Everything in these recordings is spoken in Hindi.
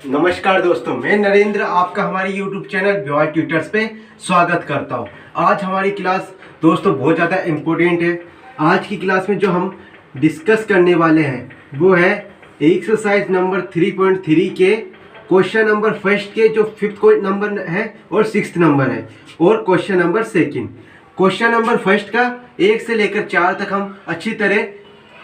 नमस्कार दोस्तों, मैं नरेंद्र आपका हमारे YouTube चैनल व्याल ट्यूटर्स पे स्वागत करता हूँ। आज हमारी क्लास दोस्तों बहुत ज़्यादा इम्पोर्टेंट है। आज की क्लास में जो हम डिस्कस करने वाले हैं वो है एक्सरसाइज नंबर 3.3 के क्वेश्चन नंबर फर्स्ट के जो 5th नंबर है और 6th नंबर है, और question number second. Question number first का 1 से लेकर 4 तक हम अच्छी तरह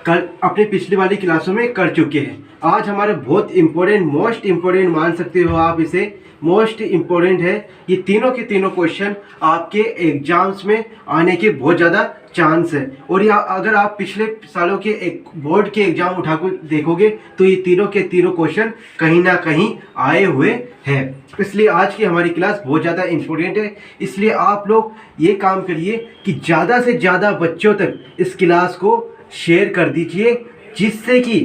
कल अपने पिछली वाली क्लासों में कर चुके हैं। आज हमारे बहुत इम्पोर्टेंट, मोस्ट इम्पोर्टेंट मान सकते हो आप इसे, मोस्ट इम्पोर्टेंट है। ये तीनों के तीनों क्वेश्चन आपके एग्जाम्स में आने के बहुत ज़्यादा चांस है। और या अगर आप पिछले सालों के एक बोर्ड के एग्जाम उठाकर देखोगे तो ये तीनों के तीनों क्वेश्चन कहीं ना कहीं आए हुए हैं। इसलिए आज की हमारी क्लास बहुत ज़्यादा इम्पोर्टेंट है। इसलिए आप लोग ये काम करिए कि ज़्यादा से ज़्यादा बच्चों तक इस क्लास को शेयर कर दीजिए, जिससे कि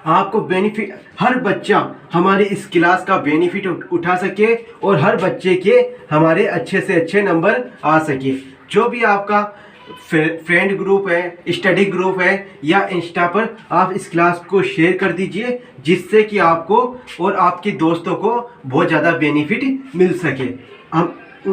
आपको बेनिफिट, हर बच्चा हमारे इस क्लास का बेनिफिट उठा सके और हर बच्चे के हमारे अच्छे से अच्छे नंबर आ सके। जो भी आपका फ्रेंड ग्रुप है, स्टडी ग्रुप है या इंस्टा पर, आप इस क्लास को शेयर कर दीजिए, जिससे कि आपको और आपके दोस्तों को बहुत ज़्यादा बेनिफिट मिल सके।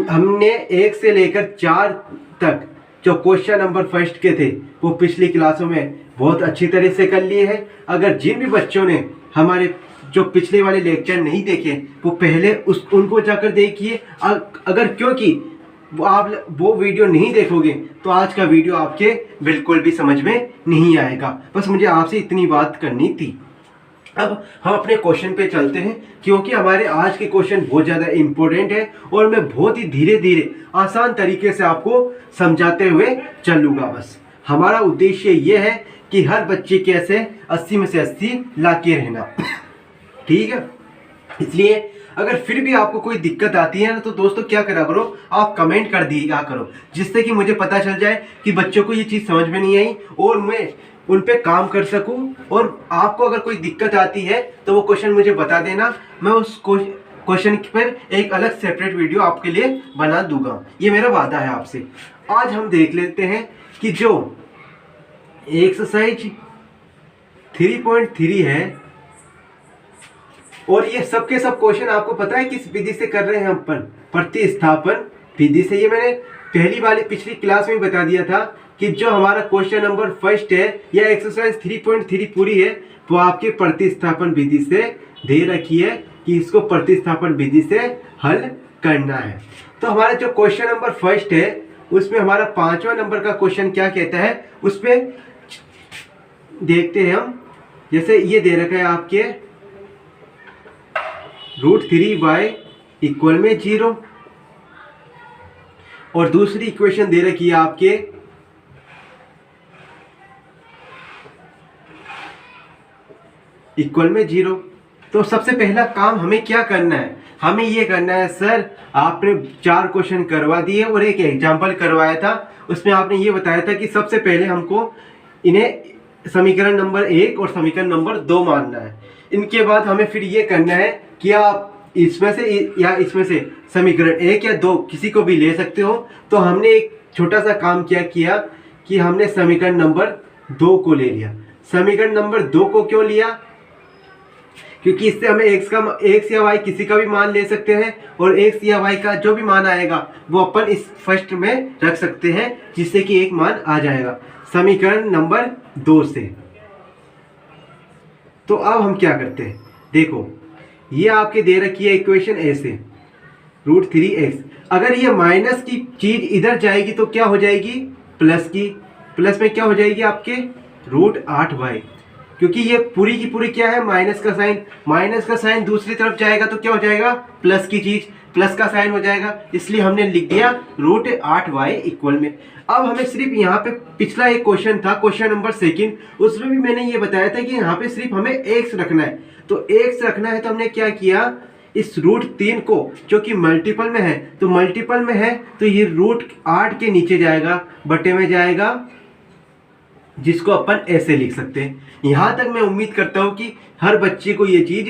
हमने 1 से लेकर 4 तक जो क्वेश्चन नंबर फर्स्ट के थे वो पिछली क्लासों में बहुत अच्छी तरह से कर लिए हैं। अगर जिन भी बच्चों ने हमारे जो पिछले वाले लेक्चर नहीं देखे वो पहले उनको जाकर देखिए। अगर क्योंकि आप वो वीडियो नहीं देखोगे तो आज का वीडियो आपके बिल्कुल भी समझ में नहीं आएगा। बस मुझे आपसे इतनी बात करनी थी। अब हम अपने क्वेश्चन पे चलते हैं, क्योंकि हमारे आज के क्वेश्चन बहुत ज़्यादा इम्पोर्टेंट है और मैं बहुत ही धीरे धीरे आसान तरीके से आपको समझाते हुए चलूँगा। बस हमारा उद्देश्य ये है कि हर बच्चे कैसे 80 में से 80 ला के रहना, ठीक है। इसलिए अगर फिर भी आपको कोई दिक्कत आती है ना तो दोस्तों क्या करा करो, आप कमेंट कर दिया करो, जिससे कि मुझे पता चल जाए कि बच्चों को ये चीज़ समझ में नहीं आई और मैं उन पे काम कर सकूं। और आपको अगर कोई दिक्कत आती है तो वो क्वेश्चन मुझे बता देना, मैं उस क्वेश्चन पर एक अलग सेपरेट वीडियो आपके लिए बना दूंगा। ये मेरा वादा है आपसे। आज हम देख लेते हैं कि जो एक्सरसाइज 3.3 है, और ये सबके सब क्वेश्चन आपको पता है किस विधि से कर रहे हैं हम, प्रतिस्थापन विधि से। ये मैंने पहली वाली पिछली क्लास में बता दिया था कि जो हमारा क्वेश्चन नंबर फर्स्ट है या एक्सरसाइज 3.3 पूरी है वो आपके प्रतिस्थापन विधि से दे रखी है कि इसको प्रतिस्थापन विधि से हल करना है। तो हमारा जो क्वेश्चन नंबर फर्स्ट है उसमें हमारा 5वां नंबर का क्वेश्चन क्या कहता है, उसमें देखते हैं हम। जैसे ये दे रखा है आपके √3y इक्वल में 0, और दूसरी इक्वेशन दे रखी है आपके इक्वल में 0। तो सबसे पहला काम हमें क्या करना है, हमें ये करना है, सर आपने 4 क्वेश्चन करवा दिए और एक एग्जाम्पल करवाया था, उसमें आपने ये बताया था कि सबसे पहले हमको इन्हें समीकरण नंबर 1 और समीकरण नंबर 2 मानना है। इनके बाद हमें फिर ये करना है कि आप इसमें से या इसमें से समीकरण 1 या 2 किसी को भी ले सकते हो। तो हमने एक छोटा सा काम क्या किया कि हमने समीकरण नंबर 2 को ले लिया। समीकरण नंबर 2 को क्यों लिया, क्योंकि इससे हमें x या y किसी का भी मान ले सकते हैं, और x या y का जो भी मान आएगा वो अपन इस फर्स्ट में रख सकते हैं, जिससे कि एक मान आ जाएगा समीकरण नंबर 2 से। तो अब हम क्या करते हैं, देखो ये आपके दे रखी है इक्वेशन ऐसे √3x। अगर ये माइनस की चीज इधर जाएगी तो क्या हो जाएगी, प्लस की। प्लस में क्या हो जाएगी आपके √8y, क्योंकि ये पूरी की पूरी क्या है, माइनस का साइन। माइनस का साइन दूसरी तरफ जाएगा तो क्या हो जाएगा, प्लस की चीज, प्लस का साइन हो जाएगा। इसलिए हमने लिख दिया √8y इक्वल में। अब हमें सिर्फ यहाँ पे पिछला एक क्वेश्चन था, क्वेश्चन नंबर 2, उसमें भी मैंने ये बताया था कि यहाँ पे सिर्फ हमें x रखना है। तो x रखना है तो हमने क्या किया, इस √3 को जो कि मल्टीपल में है, तो मल्टीपल में है तो ये √8 के नीचे जाएगा, बटे में जाएगा, जिसको अपन ऐसे लिख सकते हैं। यहाँ तक मैं उम्मीद करता हूँ कि हर बच्चे को ये चीज़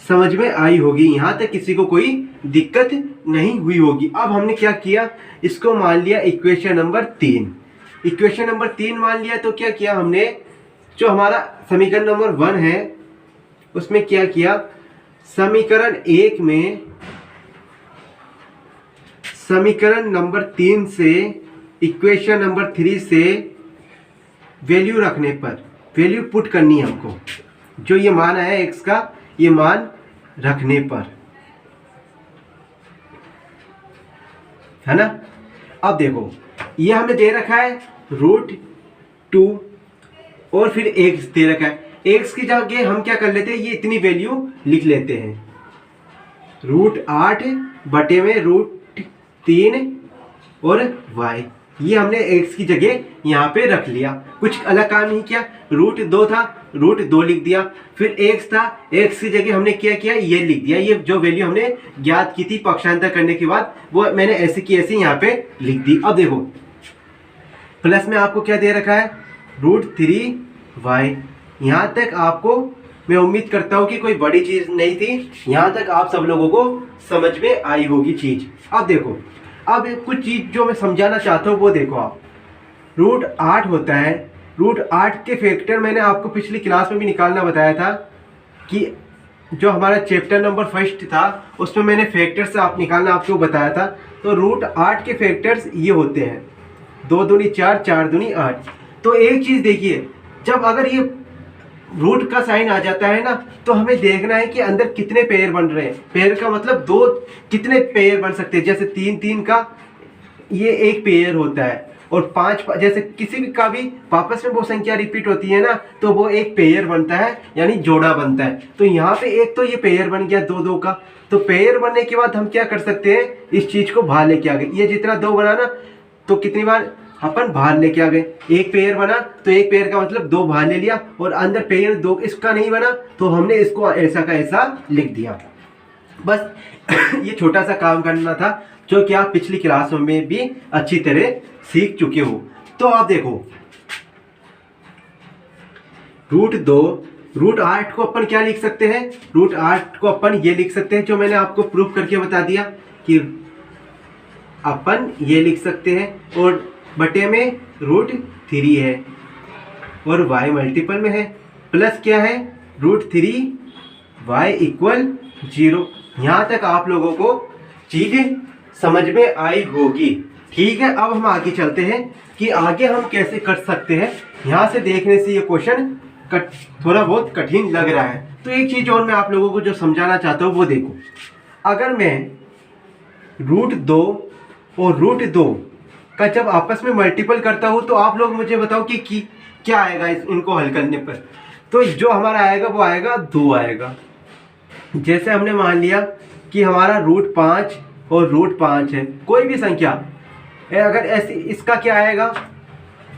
समझ में आई होगी, यहाँ तक किसी को कोई दिक्कत नहीं हुई होगी। अब हमने क्या किया, इसको मान लिया इक्वेशन नंबर 3। इक्वेशन नंबर 3 मान लिया तो क्या किया हमने, जो हमारा समीकरण नंबर 1 है उसमें क्या किया, समीकरण 1 में समीकरण नंबर 3 से इक्वेशन नंबर 3 से वैल्यू रखने पर, वैल्यू पुट करनी है हमको, जो ये मान आया x का, ये मान रखने पर, है ना। अब देखो ये हमें दे रखा है √2 और फिर x दे रखा है। x की जगह हम क्या कर लेते हैं, ये इतनी वैल्यू लिख लेते हैं, √8 बटे में √3 और y, ये हमने x की जगह यहाँ पे रख लिया, कुछ अलग काम नहीं किया। √2 था, √2 लिख दिया, फिर x था, x की जगह हमने क्या किया, ये लिख दिया। ये जो वैल्यू हमने ज्ञात की थी पक्षांतर करने के बाद, वो मैंने ऐसे की ऐसे यहाँ पे लिख दी। अब देखो प्लस में आपको क्या दे रखा है, √3y। यहाँ तक आपको मैं उम्मीद करता हूँ कि कोई बड़ी चीज़ नहीं थी, यहाँ तक आप सब लोगों को समझ में आई होगी चीज़। अब देखो, अब कुछ चीज़ जो मैं समझाना चाहता हूँ वो देखो आप, √8 होता है, √8 के फैक्टर मैंने आपको पिछली क्लास में भी निकालना बताया था कि जो हमारा चैप्टर नंबर 1 था उसमें मैंने फैक्टर्स आप निकालना आपको बताया था। तो √8 के फैक्टर्स ये होते हैं, 2 दूनी 4, 4 दूनी 8। तो एक चीज़ देखिए, जब अगर ये रूट का साइन आ जाता है ना, तो हमें देखना है कि अंदर कितने पेयर बन रहे हैं। पेयर का मतलब 2, कितने पेयर बन सकते हैं, जैसे 3 3 का ये एक पेयर होता है, और 5 जैसे किसी भी का भी वापस में वो संख्या रिपीट होती है ना, तो वो एक पेयर बनता है, यानी जोड़ा बनता है। तो यहाँ पे एक तो ये पेयर बन गया 2 2 का। तो पेयर बनने के बाद हम क्या कर सकते हैं, इस चीज़ को बाहर लेके आ गए। ये जितना 2 बना ना, तो कितनी बार अपन बाहर लेके आ गए, एक पेयर बना तो एक पेयर का मतलब 2 बाहर ले लिया, और अंदर पेयर 2 इसका नहीं बना तो हमने इसको ऐसा का ऐसा लिख दिया। बस ये छोटा सा काम करना था, जो कि आप पिछली क्लासों में भी अच्छी तरह सीख चुके हो। तो आप देखो √8 को अपन क्या लिख सकते हैं, √8 को अपन ये लिख सकते हैं, जो मैंने आपको प्रूफ करके बता दिया कि अपन ये लिख सकते हैं, और बटे में √3 है और y मल्टीपल में है, प्लस क्या है √3y = 0। यहाँ तक आप लोगों को चीज़ समझ में आई होगी। ठीक है, अब हम आगे चलते हैं कि आगे हम कैसे कर सकते हैं। यहाँ से देखने से ये क्वेश्चन थोड़ा बहुत कठिन लग रहा है। तो एक चीज़ और मैं आप लोगों को जो समझाना चाहता हूँ वो देखो, अगर मैं √2 और √2 का जब आपस में मल्टीपल करता हूँ, तो आप लोग मुझे बताओ कि क्या आएगा इनको हल करने पर। तो जो हमारा आएगा वो आएगा 2 आएगा। जैसे हमने मान लिया कि हमारा √5 और √5 है, कोई भी संख्या है, अगर ऐसी इसका क्या आएगा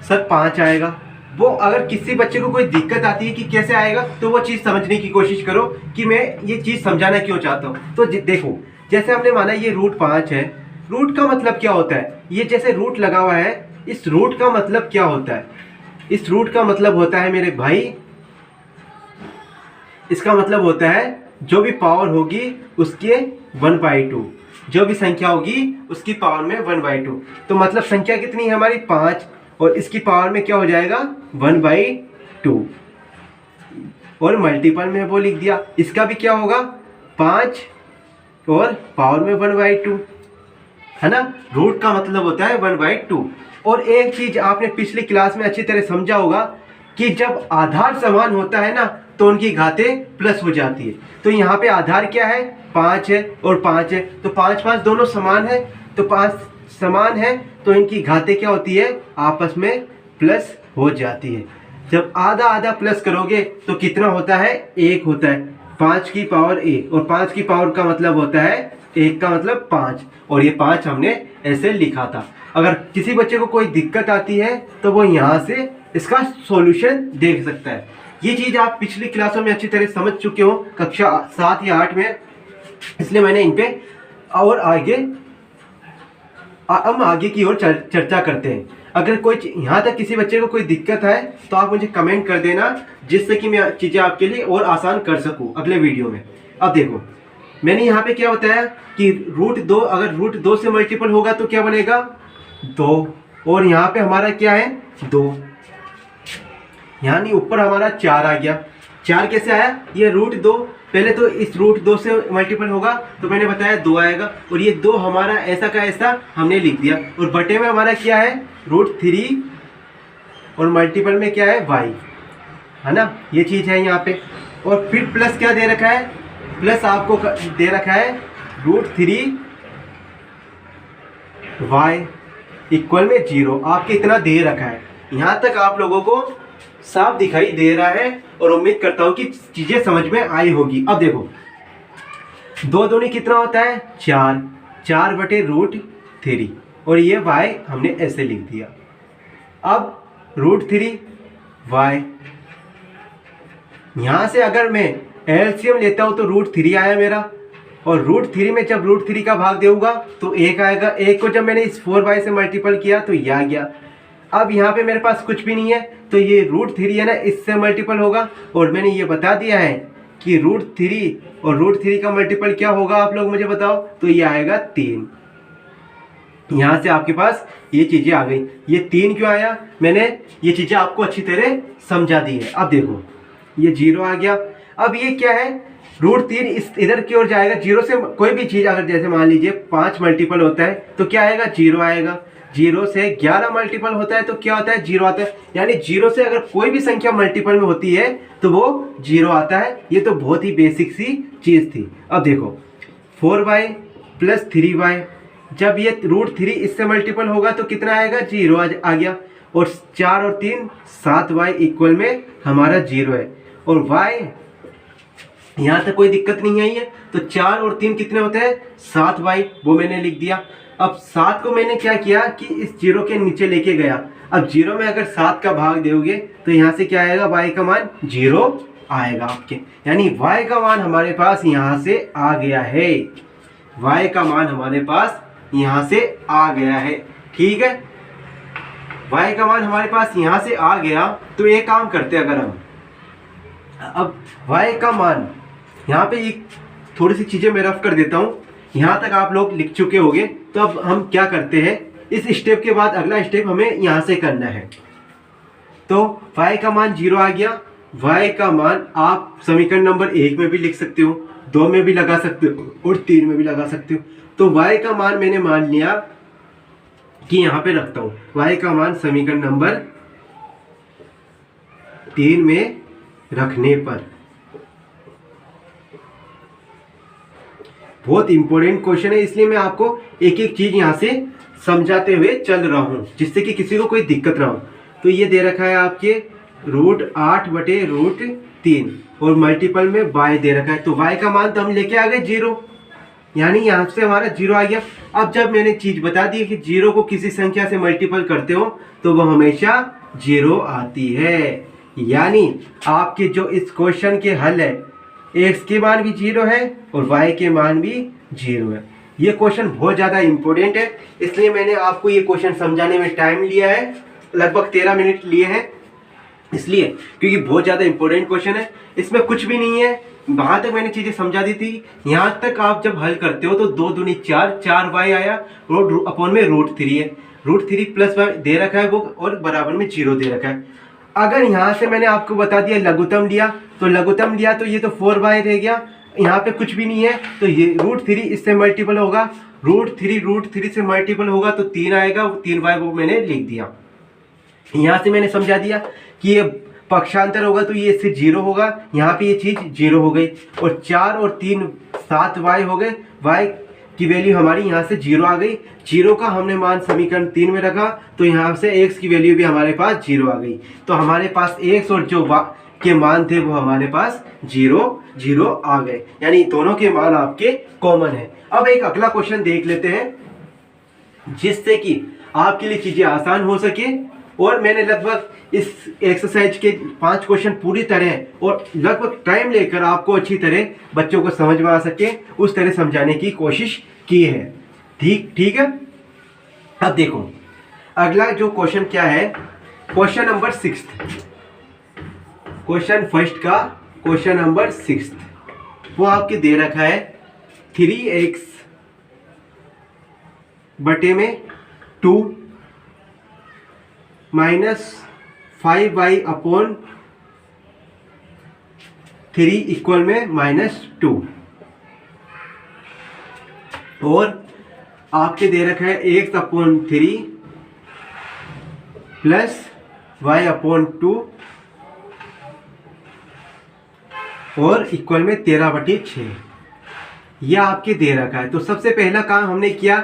सर 5 आएगा। वो अगर किसी बच्चे को कोई दिक्कत आती है कि कैसे आएगा, तो वो चीज़ समझने की कोशिश करो कि मैं ये चीज़ समझाना क्यों चाहता हूँ। तो देखो, जैसे हमने माना ये √5 है, रूट का मतलब क्या होता है, ये जैसे रूट लगा हुआ है, इस रूट का मतलब क्या होता है, इस रूट का मतलब होता है मेरे भाई, इसका मतलब होता है जो भी पावर होगी उसके 1/2, जो भी संख्या होगी उसकी पावर में 1/2। तो मतलब संख्या कितनी है हमारी 5, और इसकी पावर में क्या हो जाएगा 1/2, और मल्टीपल में वो लिख दिया। इसका भी क्या होगा 5 और पावर में 1/2, है ना। रूट का मतलब होता है 1/2। और एक चीज आपने पिछली क्लास में अच्छी तरह समझा होगा कि जब आधार समान होता है ना, तो उनकी घातें प्लस हो जाती है। तो यहाँ पे आधार क्या है 5 है और 5 है, तो 5 5 दोनों समान है, तो 5 समान है, तो इनकी घातें क्या होती है आपस में प्लस हो जाती है। जब आधा आधा प्लस करोगे तो कितना होता है 1 होता है, 5 की पावर 1, और 5 की पावर का मतलब होता है 1 का मतलब 5, और ये 5 हमने ऐसे लिखा था। अगर किसी बच्चे को कोई दिक्कत आती है तो वो यहाँ से इसका सॉल्यूशन देख सकता है। ये चीज़ आप पिछली क्लासों में अच्छी तरह समझ चुके हो, कक्षा 7 या 8 में, इसलिए मैंने इन पे और हम आगे की ओर चर्चा करते हैं। अगर कोई यहाँ तक किसी बच्चे को कोई दिक्कत है तो आप मुझे कमेंट कर देना, जिससे कि मैं चीज़ें आपके लिए और आसान कर सकूँ अगले वीडियो में। अब देखो मैंने यहाँ पे क्या बताया कि √2 अगर √2 से मल्टीपल होगा तो क्या बनेगा 2, और यहाँ पे हमारा क्या है 2। यानी ऊपर हमारा 4 आ गया। 4 कैसे आया? ये √2, पहले तो इस √2 से मल्टीपल होगा तो मैंने बताया 2 आएगा, और ये 2 हमारा ऐसा का ऐसा हमने लिख दिया, और बटे में हमारा क्या है? √3, और मल्टीपल में क्या है? y, है ना, ये चीज़ है यहाँ पे। और फिर प्लस क्या दे रखा है? प्लस आपको दे रखा है √3y इक्वल में 0, आपके इतना दे रखा है। यहाँ तक आप लोगों को साफ दिखाई दे रहा है, और उम्मीद करता हूँ कि चीज़ें समझ में आई होगी। अब देखो 2 दूनी कितना होता है? 4, 4 बटे √3, और ये y हमने ऐसे लिख दिया। अब √3y, यहाँ से अगर मैं एलसीएम लेता हूँ तो √3 आया मेरा, और √3 में जब √3 का भाग देऊंगा तो 1 आएगा। 1 को जब मैंने इस 4y से मल्टीपल किया तो ये आ गया। अब यहाँ पे मेरे पास कुछ भी नहीं है, तो ये √3 है ना, इससे मल्टीपल होगा, और मैंने ये बता दिया है कि √3 और √3 का मल्टीपल क्या होगा, आप लोग मुझे बताओ। तो ये आएगा 3। यहाँ से आपके पास ये चीज़ें आ गई। ये 3 क्यों आया? मैंने ये चीज़ें आपको अच्छी तरह समझा दी है। अब देखो ये 0 आ गया। अब ये क्या है? √3 इस इधर की ओर जाएगा। 0 से कोई भी चीज़ अगर जैसे मान लीजिए 5 मल्टीपल होता है तो क्या आएगा? 0 आएगा। 0 से 11 मल्टीपल होता है तो क्या होता है? 0 आता है। यानी 0 से अगर कोई भी संख्या मल्टीपल में होती है तो वो 0 आता है। ये तो बहुत ही बेसिक सी चीज़ थी। अब देखो 4y + 3y, जब ये √3 इससे मल्टीपल होगा तो कितना आएगा? 0 आ गया। और 4 और 3 7y इक्वल में हमारा 0 है, और y यहाँ तक कोई दिक्कत नहीं आई है। तो 4 और 3 कितने होते हैं? 7y, वो मैंने लिख दिया। अब 7 को मैंने क्या किया कि इस 0 के नीचे लेके गया। अब 0 में अगर 7 का भाग दोगे तो यहाँ से क्या आएगा? y का मान 0 आएगा आपके, यानी y का मान हमारे पास यहाँ से आ गया है। y का मान हमारे पास यहाँ से आ गया है, ठीक है। y का मान हमारे पास यहाँ से आ गया, तो एक काम करते हैं, अगर हम अब y का मान यहाँ पे एक थोड़ी सी चीज़ें मैं रफ कर देता हूँ। यहाँ तक आप लोग लिख चुके होंगे, तो अब हम क्या करते हैं, इस स्टेप के बाद अगला स्टेप हमें यहाँ से करना है। तो y का मान 0 आ गया। y का मान आप समीकरण नंबर 1 में भी लिख सकते हो, 2 में भी लगा सकते हो, और 3 में भी लगा सकते हो। तो y का मान मैंने मान लिया कि यहाँ पे रखता हूँ। y का मान समीकरण नंबर 3 में रखने पर, बहुत इंपॉर्टेंट क्वेश्चन है, इसलिए मैं आपको एक एक चीज यहाँ से समझाते हुए चल रहा हूँ, जिससे कि किसी को कोई दिक्कत ना हो। तो ये दे रखा है आपके √8 बटे √3, और मल्टीपल में y दे रखा है। तो y का मान तो हम लेके आ गए 0, यानी यहाँ से हमारा 0 आ गया। अब जब मैंने चीज बता दी कि 0 को किसी संख्या से मल्टीपल करते हो तो वो हमेशा 0 आती है। यानी आपके जो इस क्वेश्चन के हल है, x के मान भी 0 है और y के मान भी 0 है। ये क्वेश्चन बहुत ज़्यादा इंपॉर्टेंट है, इसलिए मैंने आपको ये क्वेश्चन समझाने में टाइम लिया है, लगभग 13 मिनट लिए हैं, इसलिए क्योंकि बहुत ज़्यादा इंपॉर्टेंट क्वेश्चन है। इसमें कुछ भी नहीं है, वहाँ तक मैंने चीज़ें समझा दी थी। यहाँ तक आप जब हल करते हो तो 2 दूनी 4, 4y आया, और अपॉन में √3 है, √3 प्लस y दे रखा है वो, और बराबर में 0 दे रखा है। अगर यहाँ से मैंने आपको बता दिया लघुत्तम लिया, तो लघुत्तम लिया तो ये तो 4y रह गया, यहाँ पे कुछ भी नहीं है, तो ये √3 इससे मल्टीपल होगा, √3 से मल्टीपल होगा तो 3 आएगा, 3y वो मैंने लिख दिया। यहाँ से मैंने समझा दिया कि ये पक्षांतर होगा तो ये इससे 0 होगा, यहाँ पे ये चीज़ 0 हो गई, और 4 और 3 7y हो गए, y की वैल्यू हमारी यहाँ से 0 आ गई। 0 का हमने मान समीकरण 3 में रखा, तो यहाँ से x की वैल्यू भी हमारे पास 0 आ गई। तो हमारे पास x और जो y के मान थे वो हमारे पास 0 आ गए, यानी दोनों के मान आपके कॉमन है। अब एक अगला क्वेश्चन देख लेते हैं, जिससे कि आपके लिए चीज़ें आसान हो सके। और मैंने लगभग इस एक्सरसाइज के 5 क्वेश्चन पूरी तरह और लगभग टाइम लेकर आपको अच्छी तरह बच्चों को समझ में आ सके उस तरह समझाने की कोशिश की है। ठीक है। अब देखो अगला जो क्वेश्चन क्या है, क्वेश्चन नंबर 6, क्वेश्चन फर्स्ट का क्वेश्चन नंबर 6, वो आपके दे रखा है 3x बटे में 2 - 5y/3 इक्वल में -2, और आपके दे रखा है x/3 प्लस y/2 और इक्वल में 13/6, यह आपके दे रखा है। तो सबसे पहला काम हमने किया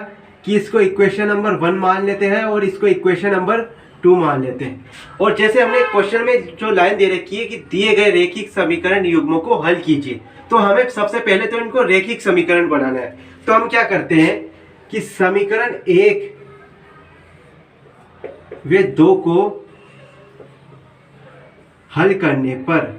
कि इसको इक्वेशन नंबर 1 मान लेते हैं और इसको इक्वेशन नंबर 2 मान लेते हैं। और जैसे हमने क्वेश्चन में जो लाइन दे रखी है कि दिए गए रैखिक समीकरण युग्मों को हल कीजिए, तो हमें सबसे पहले तो इनको रैखिक समीकरण बनाना है। तो हम क्या करते हैं कि समीकरण 1 व 2 को हल करने पर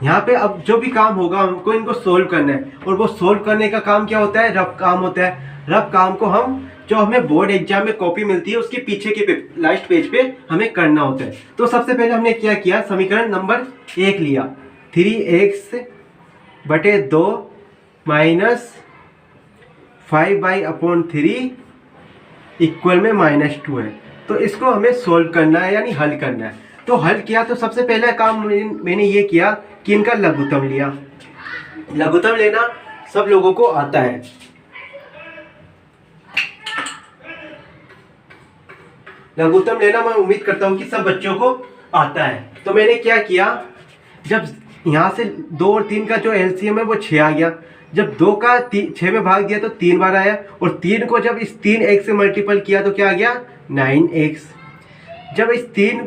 यहाँ पे अब जो भी काम होगा हमको इनको सोल्व करना है, और वो सोल्व करने का काम क्या होता है, रफ काम होता है। रफ काम को हम जो हमें बोर्ड एग्जाम में कॉपी मिलती है उसके पीछे के लास्ट पेज पे हमें करना होता है। तो सबसे पहले हमने क्या किया, समीकरण नंबर 1 लिया, 3x/2 माइनस 5y/3 इक्वल में -2 है। तो इसको हमें सोल्व करना है, यानी हल करना है। तो हल किया तो सबसे पहला काम मैंने ये किया कि इनका लघुत्तम लिया। लघुत्तम लेना सब लोगों को आता है। लघुत्तम लेना मैं उम्मीद करता हूं कि सब बच्चों को आता है। तो मैंने क्या किया, जब यहां से 2 और 3 का जो एलसीएम है वो 6 आ गया। जब 2 का 6 में भाग दिया तो 3 बार आया, और 3 को जब इस 3x से मल्टीपल किया तो क्या आ गया, 9x। जब इस 3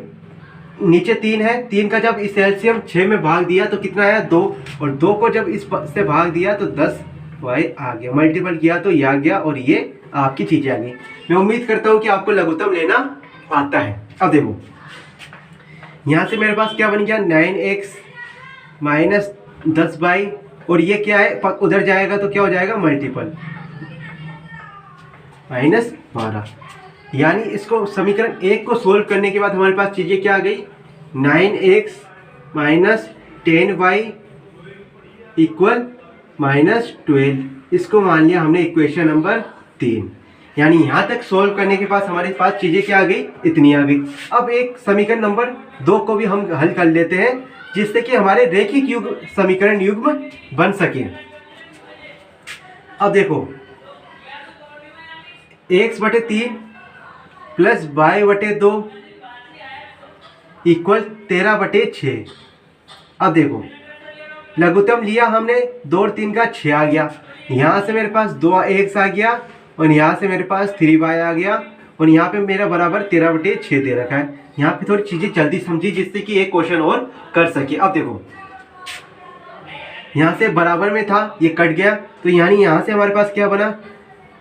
नीचे 3 है, 3 का जब इस एलसीएम 6 में भाग दिया तो कितना आया, 2, और 2 को जब इस से भाग दिया तो 10y आ गया। मल्टीपल किया तो ये आ गया, और ये आपकी चीजें आ गई। मैं उम्मीद करता हूं कि आपको लघुत्तम लेना आता है। अब देखो यहां से मेरे पास क्या बन गया, 9x माइनस 10y, और ये क्या है, उधर जाएगा तो क्या हो जाएगा, मल्टीपल, -12। यानी इसको समीकरण 1 को सोल्व करने के बाद हमारे पास चीजें क्या आ गई, 9x माइनस 10y इक्वल -12। इसको मान लिया हमने इक्वेशन नंबर 3। यानी यहां तक सोल्व करने के बाद हमारे पास चीजें क्या आ गई, इतनी आ गई। अब एक समीकरण नंबर 2 को भी हम हल कर लेते हैं, जिससे कि हमारे रैखिक समीकरण युग्म बन सके। अब देखो x/3 प्लस y/2 इक्वल 13/6। अब देखो लघुत्तम लिया हमने, 2 और 3 का 6 आ गया। यहाँ से मेरे पास 2x आ गया, और यहाँ से मेरे पास 3y आ गया, और यहाँ पे मेरा बराबर 13/6 दे रखा है। यहाँ पे थोड़ी चीजें जल्दी समझी जिससे कि एक क्वेश्चन और कर सके। अब देखो यहाँ से बराबर में था, ये कट गया, तो यानी यहाँ से हमारे पास क्या बना,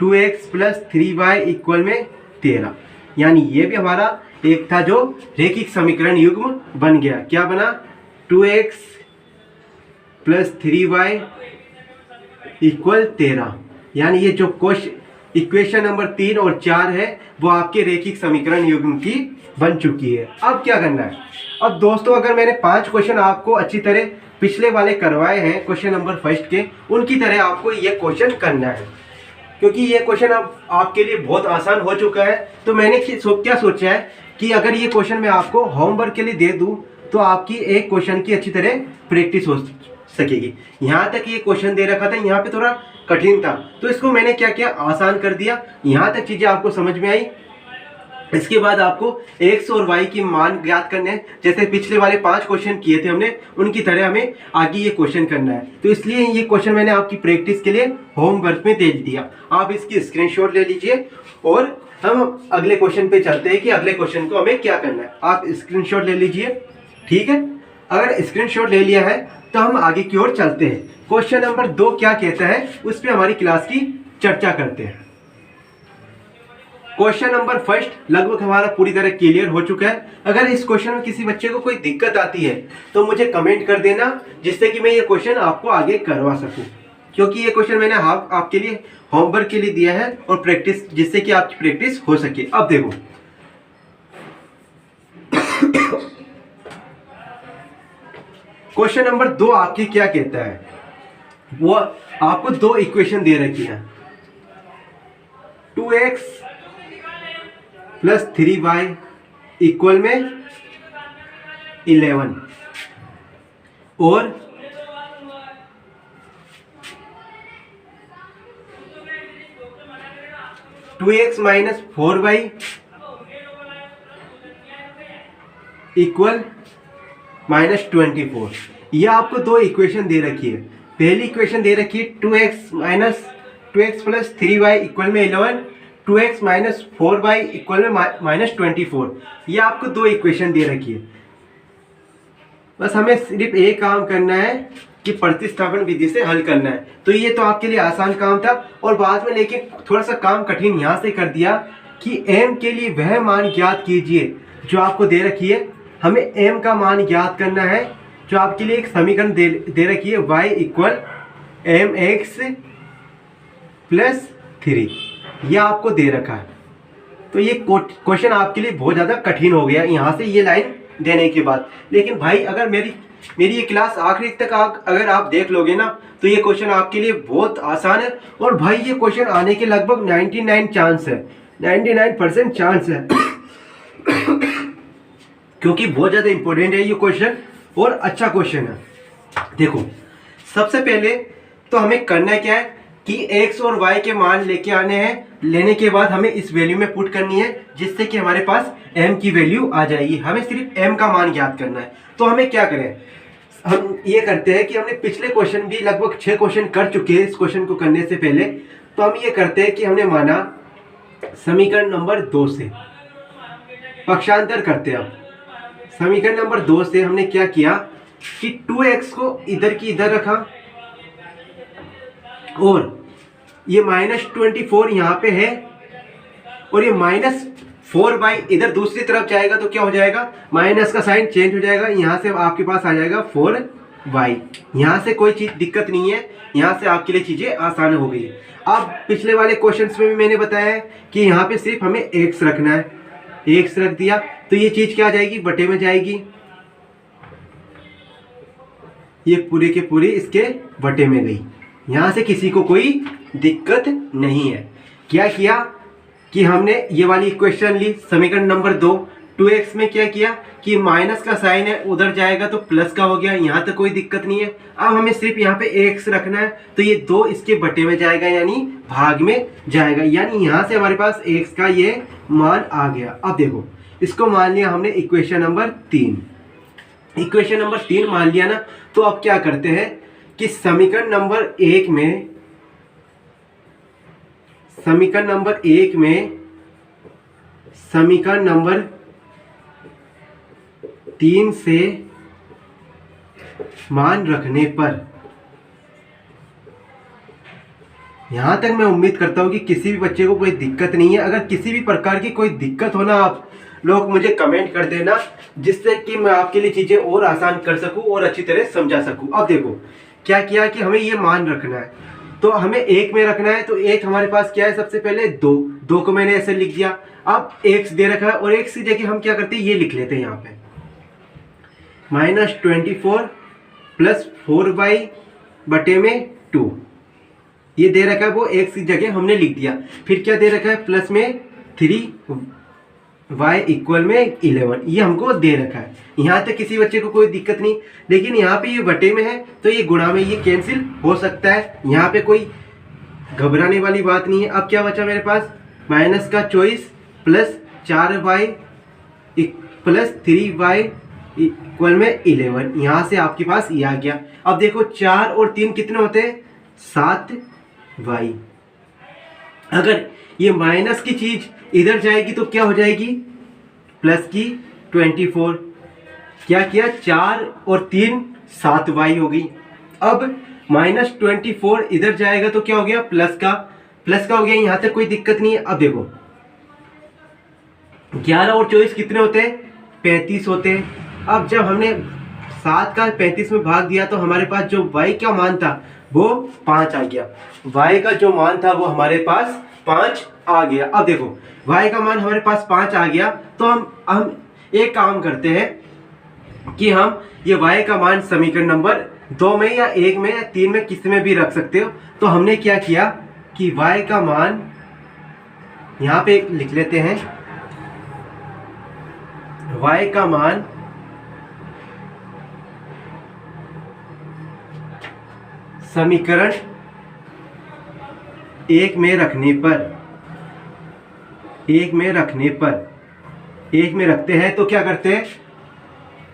2x प्लस 3y इक्वल में 13। यानी ये भी हमारा एक था जो रैखिक समीकरण युग्म बन गया। क्या बना, 2x प्लस 3y इक्वल 13। यानी ये जो इक्वेशन नंबर 3 और 4 है वो आपके रैखिक समीकरण युग्म की बन चुकी है। अब क्या करना है, अब दोस्तों अगर मैंने 5 क्वेश्चन आपको अच्छी तरह पिछले वाले करवाए हैं क्वेश्चन नंबर 1 के, उनकी तरह आपको ये क्वेश्चन करना है, क्योंकि ये क्वेश्चन अब आपके लिए बहुत आसान हो चुका है। तो मैंने क्या सोचा है कि अगर ये क्वेश्चन मैं आपको होमवर्क के लिए दे दूं तो आपकी एक क्वेश्चन की अच्छी तरह प्रैक्टिस हो सकेगी। यहाँ तक ये क्वेश्चन दे रखा था, यहाँ पे थोड़ा कठिन था, तो इसको मैंने क्या किया, आसान कर दिया। यहाँ तक चीजें आपको समझ में आई। इसके बाद आपको x और y की मान ज्ञात करने हैं, जैसे पिछले वाले 5 क्वेश्चन किए थे हमने, उनकी तरह हमें आगे ये क्वेश्चन करना है। तो इसलिए ये क्वेश्चन मैंने आपकी प्रैक्टिस के लिए होमवर्क में दे दिया। आप इसकी स्क्रीनशॉट ले लीजिए, और हम अगले क्वेश्चन पे चलते हैं कि अगले क्वेश्चन को हमें क्या करना है। आप स्क्रीनशॉट ले लीजिए, ठीक है। अगर स्क्रीनशॉट ले लिया है तो हम आगे की ओर चलते हैं। क्वेश्चन नंबर 2 क्या कहता है उस पर हमारी क्लास की चर्चा करते हैं। क्वेश्चन नंबर 1 लगभग हमारा पूरी तरह क्लियर हो चुका है। अगर इस क्वेश्चन में किसी बच्चे को कोई दिक्कत आती है तो मुझे कमेंट कर देना, जिससे कि मैं ये क्वेश्चन आपको आगे करवा सकूं, क्योंकि ये क्वेश्चन मैंने आपके लिए होमवर्क के लिए दिया है और प्रैक्टिस, जिससे कि आपकी प्रैक्टिस हो सके। अब देखो क्वेश्चन नंबर 2 आपकी क्या कहता है, वो आपको दो इक्वेशन दे रखी है, 2x प्लस 3y इक्वल में 11 और 2x माइनस 4y इक्वल -24। यह आपको दो इक्वेशन दे रखी है। पहली इक्वेशन दे रखी है 2x प्लस 3y इक्वल में 11, 2x माइनस 4y इक्वल में -24। ये आपको दो इक्वेशन दे रखी है। बस हमें सिर्फ एक काम करना है कि प्रतिस्थापन विधि से हल करना है। तो ये तो आपके लिए आसान काम था और बाद में लेकिन थोड़ा सा काम कठिन यहाँ से कर दिया कि m के लिए वह मान ज्ञात कीजिए जो आपको दे रखी है। हमें m का मान ज्ञात करना है जो आपके लिए एक समीकरण दे रखी है, y इक्वल mx प्लस 3, यह आपको दे रखा है। तो ये क्वेश्चन आपके लिए बहुत ज़्यादा कठिन हो गया यहाँ से ये लाइन देने के बाद। लेकिन भाई अगर मेरी ये क्लास आखिरी तक अगर आप देख लोगे ना तो ये क्वेश्चन आपके लिए बहुत आसान है। और भाई ये क्वेश्चन आने के लगभग 99 चांस है, 99% चांस है क्योंकि बहुत ज़्यादा इंपॉर्टेंट है ये क्वेश्चन और अच्छा क्वेश्चन है। देखो सबसे पहले तो हमें करना क्या है कि x और y के मान लेके आने हैं। लेने के बाद हमें इस वैल्यू में पुट करनी है जिससे कि हमारे पास m की वैल्यू आ जाएगी। हमें सिर्फ m का मान ज्ञात करना है। तो हमें क्या करें, हम ये करते हैं कि हमने पिछले क्वेश्चन भी लगभग 6 क्वेश्चन कर चुके हैं। इस क्वेश्चन को करने से पहले तो हम ये करते हैं कि हमने माना समीकरण नंबर 2 से पक्षांतर करते हैं। अब समीकरण नंबर 2 से हमने क्या किया कि 2x को इधर की इधर रखा और ये -24 यहाँ पे है और ये -4y इधर दूसरी तरफ जाएगा तो क्या हो जाएगा, माइनस का साइन चेंज हो जाएगा। यहाँ से आपके पास आ जाएगा 4y। यहाँ से कोई चीज़ दिक्कत नहीं है, यहाँ से आपके लिए चीज़ें आसान हो गई। अब पिछले वाले क्वेश्चंस में भी मैंने बताया है कि यहाँ पे सिर्फ हमें x रखना है, x रख दिया तो ये चीज़ क्या आ जाएगी, बटे में जाएगी। ये पूरे के पूरे इसके बटे में गई। यहाँ से किसी को कोई दिक्कत नहीं है। क्या किया कि हमने ये वाली इक्वेशन ली समीकरण नंबर 2, 2x में क्या किया कि माइनस का साइन है उधर जाएगा तो प्लस का हो गया। यहाँ तक कोई दिक्कत नहीं है। अब हमें सिर्फ यहाँ पे x रखना है तो ये 2 इसके बटे में जाएगा यानी भाग में जाएगा, यानी यहाँ से हमारे पास x का ये मान आ गया। अब देखो इसको मान लिया हमने इक्वेशन नंबर 3, इक्वेशन नंबर 3 मान लिया ना। तो अब क्या करते हैं कि समीकरण नंबर 1 में समीकरण नंबर 3 से मान रखने पर, यहां तक मैं उम्मीद करता हूं कि किसी भी बच्चे को कोई दिक्कत नहीं है। अगर किसी भी प्रकार की कोई दिक्कत हो ना, आप लोग मुझे कमेंट कर देना जिससे कि मैं आपके लिए चीजें और आसान कर सकूं और अच्छी तरह समझा सकूं। अब देखो क्या किया कि हमें ये मान रखना है तो हमें 1 में रखना है। तो 1 हमारे पास क्या है, सबसे पहले 2 को मैंने ऐसे लिख दिया। अब x दे रखा है और x की जगह हम क्या करते हैं, ये लिख लेते हैं यहाँ पे -24 प्लस 4y बटे में 2 ये दे रखा है, वो x की जगह हमने लिख दिया। फिर क्या दे रखा है, प्लस में 3y इक्वल में 11 ये हमको दे रखा है। यहाँ तक किसी बच्चे को कोई दिक्कत नहीं। लेकिन यहाँ पे ये बटे में है तो ये गुणा में ये कैंसिल हो सकता है, यहाँ पे कोई घबराने वाली बात नहीं है। अब क्या बचा मेरे पास, माइनस का 24 plus 4y plus 3y equal में 11। यहाँ से आपके पास ये आ गया। अब देखो 4 और 3 कितने होते हैं, 7y। अगर ये माइनस की चीज इधर जाएगी तो क्या हो जाएगी, प्लस की 24। क्या किया, 4 और 3 7y हो गई। अब -24 इधर जाएगा तो क्या हो गया, प्लस का हो गया। यहां तक कोई दिक्कत नहीं है। अब देखो 11 और 24 कितने होते हैं, 35 होते हैं। अब जब हमने 7 का 35 में भाग दिया तो हमारे पास जो y का मान था वो 5 आ गया। y का जो मान था वो हमारे पास 5 आ गया। अब देखो y का मान हमारे पास 5 आ गया तो हम एक काम करते हैं कि हम ये y का मान समीकरण नंबर 2 में या 1 में या 3 में किसी में भी रख सकते हो। तो हमने क्या किया कि y का मान यहाँ पे लिख लेते हैं, y का मान समीकरण 1 में रखने पर 1 में रखते हैं तो क्या करते हैं,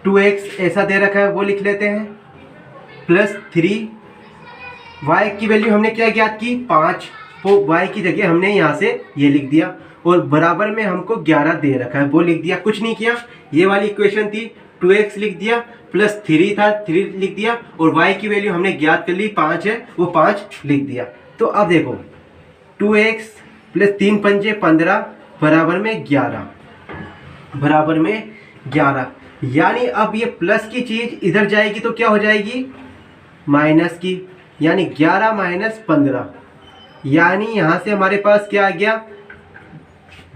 2x ऐसा दे रखा है वो लिख लेते हैं, प्लस 3 y की वैल्यू हमने क्या ज्ञात की 5, तो y की जगह हमने यहाँ से ये लिख दिया, और बराबर में हमको 11 दे रखा है वो लिख दिया, कुछ नहीं किया। ये वाली इक्वेशन थी, 2x लिख दिया, प्लस 3 था 3 लिख दिया, और y की वैल्यू हमने ज्ञात कर ली 5 है वो 5 लिख दिया। तो अब देखो 2x प्लस 3 पंजे 15 बराबर में 11, यानी अब ये प्लस की चीज इधर जाएगी तो क्या हो जाएगी माइनस की, यानी 11 माइनस 15, यानी यहाँ से हमारे पास क्या आ गया,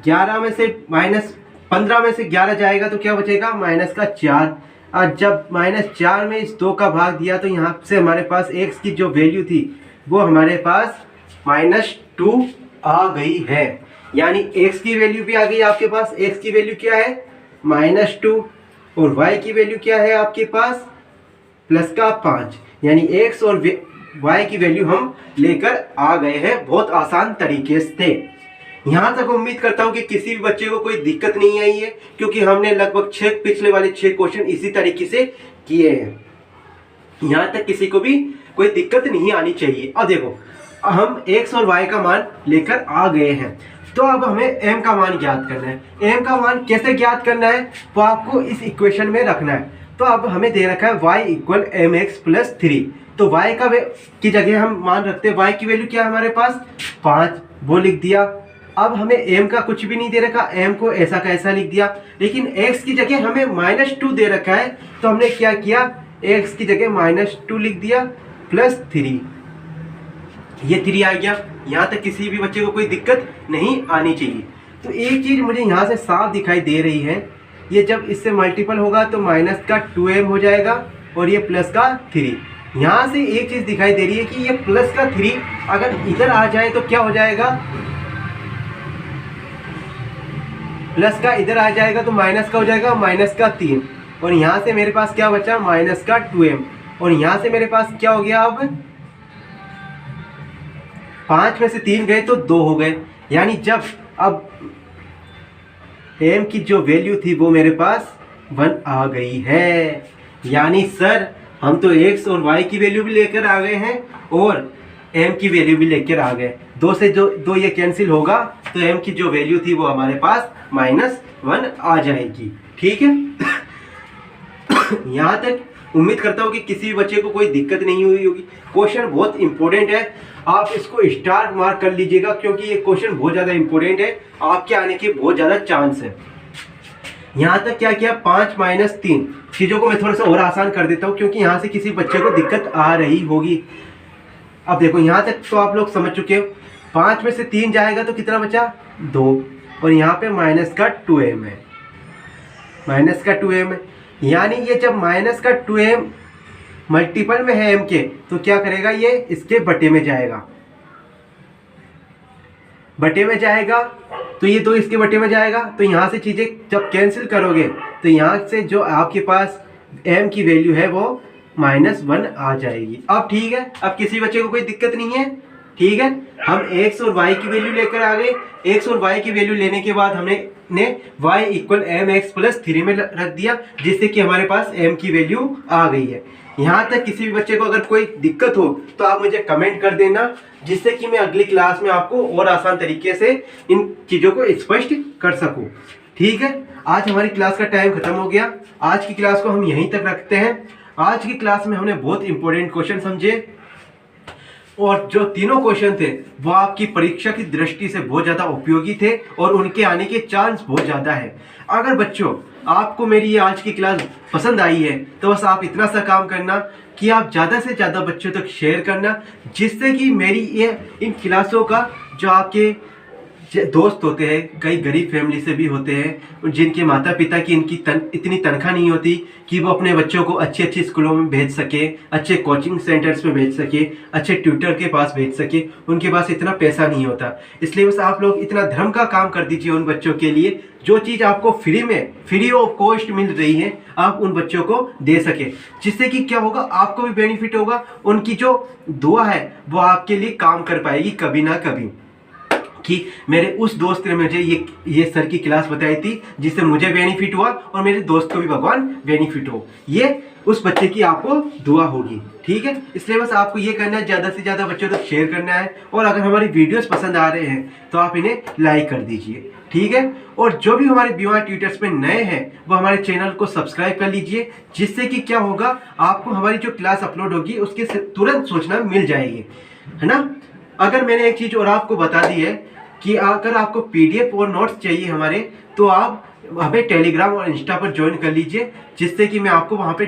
11 में से माइनस 15 में से 11 जाएगा तो क्या बचेगा माइनस का 4, और जब -4 में इस 2 का भाग दिया तो यहाँ से हमारे पास x की जो वैल्यू थी वो हमारे पास -2 आ गई है, यानी x की वैल्यू भी आ गई आपके पास। x की वैल्यू क्या है -2, और y की वैल्यू क्या है आपके पास प्लस का 5, यानी x और y की वैल्यू हम लेकर आ गए हैं बहुत आसान तरीके से। यहाँ तक उम्मीद करता हूँ कि किसी भी बच्चे को कोई दिक्कत नहीं आई है, क्योंकि हमने लगभग पिछले वाले 6 क्वेश्चन इसी तरीके से किए हैं। यहाँ तक किसी को भी कोई दिक्कत नहीं आनी चाहिए। अब देखो हम x और y का मान लेकर आ गए हैं, तो अब हमें m का मान ज्ञात करना है। m का मान कैसे ज्ञात करना है, तो आपको इस इक्वेशन में रखना है। तो अब हमें दे रखा है y इक्वल mx प्लस 3, तो y का की जगह हम मान रखते हैं, y की वैल्यू क्या है हमारे पास 5 वो लिख दिया। अब हमें m का कुछ भी नहीं दे रखा, m को ऐसा का ऐसा लिख दिया, लेकिन x की जगह हमें -2 दे रखा है, तो हमने क्या किया x की जगह -2 लिख दिया प्लस 3, ये 3 आ गया। यहाँ तक किसी भी बच्चे को कोई दिक्कत नहीं आनी चाहिए। तो एक चीज़ मुझे यहाँ से साफ दिखाई दे रही है, ये जब इससे मल्टीपल होगा तो माइनस का 2m हो जाएगा और ये प्लस का 3। यहाँ से एक चीज़ दिखाई दे रही है कि ये प्लस का 3 अगर इधर आ जाए तो क्या हो जाएगा, प्लस का इधर आ जाएगा तो माइनस का हो जाएगा माइनस का 3, और यहाँ से मेरे पास क्या बचा माइनस का 2m, और यहाँ से मेरे पास क्या हो गया, अब 5 में से 3 गए तो 2 हो गए, यानी जब अब m की जो वैल्यू थी वो मेरे पास 1 आ गई है। यानी सर हम तो x और y की वैल्यू भी लेकर आ गए हैं और m की वैल्यू भी लेकर आ गए, 2 से जो 2 ये कैंसिल होगा तो m की जो वैल्यू थी वो हमारे पास -1 आ जाएगी। ठीक है यहाँ तक उम्मीद करता हूँ कि किसी भी बच्चे को कोई दिक्कत नहीं हुई होगी। क्वेश्चन बहुत इंपॉर्टेंट है, आप इसको स्टार मार्क कर लीजिएगा, क्योंकि ये क्वेश्चन बहुत ज़्यादा इंपॉर्टेंट है, आपके आने के बहुत ज़्यादा चांस है। यहाँ तक क्या किया 5 - 3 चीज़ों को मैं थोड़ा सा और आसान कर देता हूँ, क्योंकि यहाँ से किसी बच्चे को दिक्कत आ रही होगी। अब देखो यहाँ तक तो आप लोग समझ चुके हो, 5 में से 3 जाएगा तो कितना बचा 2, और यहाँ पे माइनस का 2m है, माइनस का 2m है, यानी ये जब माइनस का 2m मल्टीपल में है m के तो क्या करेगा, ये इसके बटे में जाएगा, बटे में जाएगा तो ये 2 इसके बटे में जाएगा, तो यहाँ से चीज़ें जब कैंसिल करोगे तो यहाँ से जो आपके पास m की वैल्यू है वो -1 आ जाएगी। अब ठीक है, अब किसी बच्चे को कोई दिक्कत नहीं है। ठीक है, हम x और y की वैल्यू लेकर आ गए। x और y की वैल्यू लेने के बाद हमने y इक्वल mx प्लस 3 में रख दिया, जिससे कि हमारे पास m की वैल्यू आ गई है। यहाँ तक किसी भी बच्चे को अगर कोई दिक्कत हो तो आप मुझे कमेंट कर देना, जिससे कि मैं अगली क्लास में आपको और आसान तरीके से इन चीज़ों को स्पष्ट कर सकूँ। ठीक है, आज हमारी क्लास का टाइम खत्म हो गया। आज की क्लास को हम यहीं तक रखते हैं। आज की क्लास में हमने बहुत इंपॉर्टेंट क्वेश्चन समझे, और जो तीनों क्वेश्चन थे वो आपकी परीक्षा की दृष्टि से बहुत ज़्यादा उपयोगी थे और उनके आने के चांस बहुत ज़्यादा है। अगर बच्चों आपको मेरी ये आज की क्लास पसंद आई है तो बस आप इतना सा काम करना कि आप ज़्यादा से ज़्यादा बच्चों तक शेयर करना, जिससे कि मेरी ये इन क्लासों का जो आपके दोस्त होते हैं, कई गरीब फैमिली से भी होते हैं जिनके माता पिता की इतनी तनख्वाह नहीं होती कि वो अपने बच्चों को अच्छी अच्छी स्कूलों में भेज सके, अच्छे कोचिंग सेंटर्स में भेज सके, अच्छे ट्यूटर के पास भेज सके। उनके पास इतना पैसा नहीं होता। इसलिए बस आप लोग इतना धर्म का काम कर दीजिए उन बच्चों के लिए, जो चीज़ आपको फ्री ऑफ कॉस्ट मिल रही है आप उन बच्चों को दे सके, जिससे कि क्या होगा, आपको भी बेनिफिट होगा, उनकी जो दुआ है वो आपके लिए काम कर पाएगी कभी ना कभी। कि मेरे उस दोस्त ने मुझे ये सर की क्लास बताई थी जिससे मुझे बेनिफिट हुआ और मेरे दोस्त को भी भगवान बेनिफिट हो, ये उस बच्चे की आपको दुआ होगी। ठीक है, इसलिए बस आपको ये करना है, ज़्यादा से ज़्यादा बच्चों तक शेयर करना है, और अगर हमारी वीडियोस पसंद आ रहे हैं तो आप इन्हें लाइक कर दीजिए। ठीक है, और जो भी हमारे BY ट्यूटर्स में नए हैं वो हमारे चैनल को सब्सक्राइब कर लीजिए, जिससे कि क्या होगा, आपको हमारी जो क्लास अपलोड होगी उसकी तुरंत सूचना मिल जाएगी, है ना। अगर मैंने एक चीज़ और आपको बता दी है कि अगर आपको PDF और नोट्स चाहिए हमारे, तो आप हमें टेलीग्राम और इंस्टा पर ज्वाइन कर लीजिए, जिससे कि मैं आपको वहाँ पे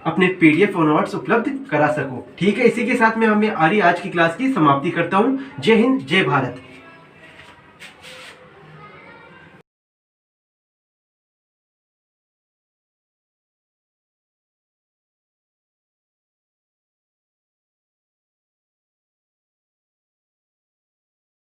अपने PDF और नोट्स उपलब्ध करा सकूँ। ठीक है, इसी के साथ मैं आज की क्लास की समाप्ति करता हूँ। जय हिंद, जय भारत।